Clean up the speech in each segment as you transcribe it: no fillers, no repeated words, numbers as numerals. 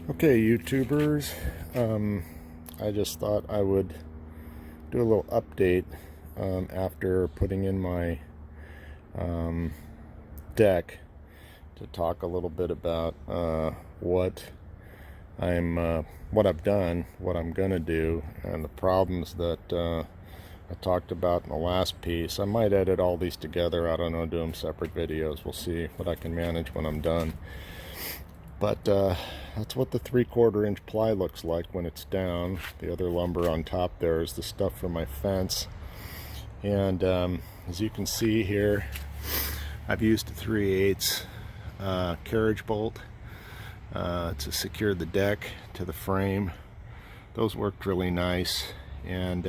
Okay, YouTubers, I just thought I would do a little update after putting in my deck to talk a little bit about what I've done, what I'm gonna do, and the problems that I talked about in the last piece. I might edit all these together. I don't know, do them separate videos. We'll see what I can manage when I'm done. But that's what the 3/4 inch ply looks like when it's down. The other lumber on top there is the stuff for my fence. And as you can see here, I've used a 3/8 carriage bolt to secure the deck to the frame. Those worked really nice, and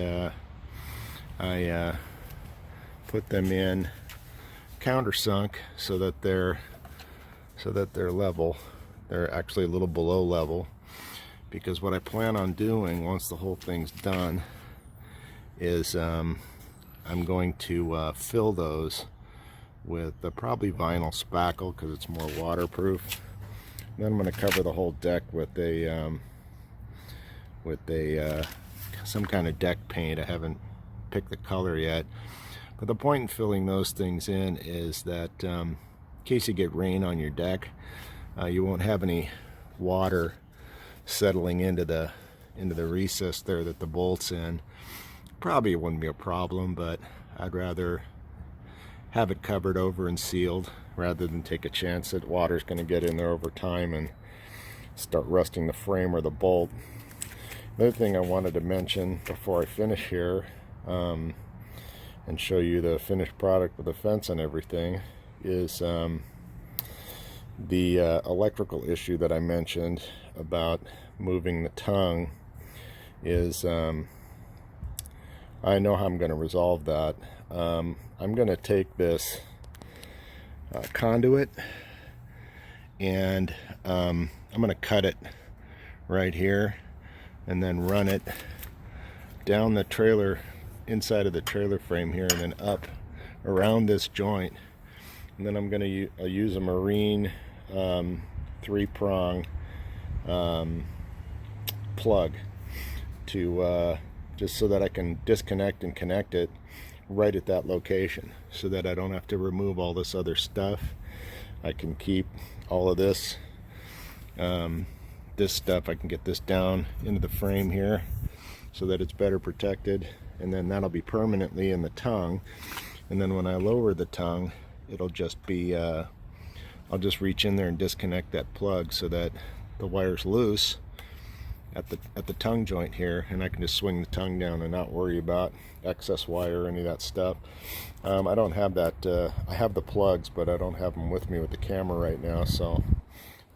I put them in countersunk so that they're level. They're actually a little below level, because what I plan on doing once the whole thing's done is I'm going to fill those with probably vinyl spackle because it's more waterproof. Then I'm going to cover the whole deck with some kind of deck paint. I haven't picked the color yet, but the point in filling those things in is that in case you get rain on your deck, you won't have any water settling into the recess there that the bolt's in. Probably wouldn't be a problem, but I'd rather have it covered over and sealed rather than take a chance that water's going to get in there over time and start rusting the frame or the bolt. Another thing I wanted to mention before I finish here and show you the finished product with the fence and everything is the electrical issue that I mentioned about moving the tongue. Is I know how I'm going to resolve that. I'm going to take this conduit and I'm going to cut it right here and then run it down the trailer, inside of the trailer frame here, and then up around this joint. And then I'm going to use a marine 3-prong plug to just so that I can disconnect and connect it right at that location, so that I don't have to remove all this other stuff. I can keep all of this stuff. I can get this down into the frame here so that it's better protected, and then that'll be permanently in the tongue. And then when I lower the tongue, it'll just be I'll just reach in there and disconnect that plug so that the wire's loose at the tongue joint here, and I can just swing the tongue down and not worry about excess wire or any of that stuff. I don't have that. I have the plugs, but I don't have them with me with the camera right now, so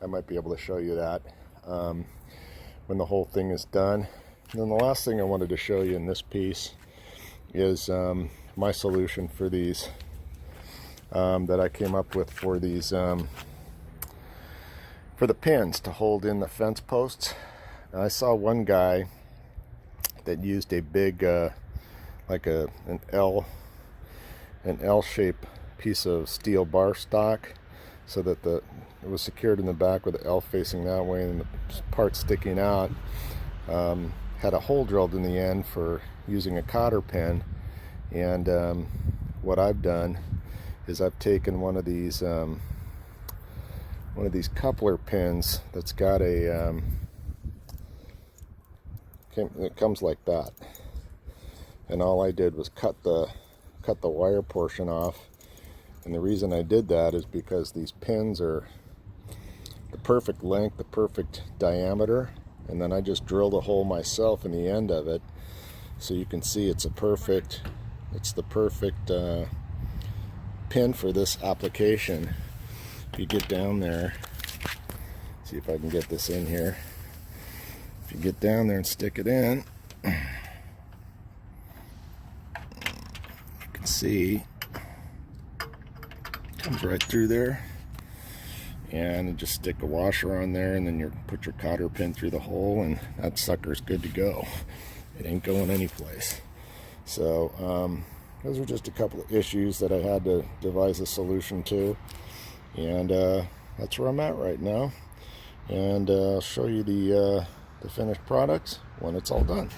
I might be able to show you that when the whole thing is done. And then the last thing I wanted to show you in this piece is my solution for these that I came up with for these for the pins to hold in the fence posts. I saw one guy that used a big like an L-shaped piece of steel bar stock, so that it was secured in the back with the L facing that way and the part sticking out. Had a hole drilled in the end for using a cotter pin. And what I've done is I've taken one of these coupler pins that's got a it comes like that, and all I did was cut the wire portion off. And the reason I did that is because these pins are the perfect length, the perfect diameter, and then I just drilled a hole myself in the end of it, so you can see it's the perfect pin for this application. If you get down there, see if I can get this in here. If you get down there and stick it in, you can see it comes right through there. And you just stick a washer on there, and then you put your cotter pin through the hole, and that sucker's good to go. It ain't going anyplace. So those are just a couple of issues that I had to devise a solution to, and that's where I'm at right now. and I'll show you the finished products when it's all done.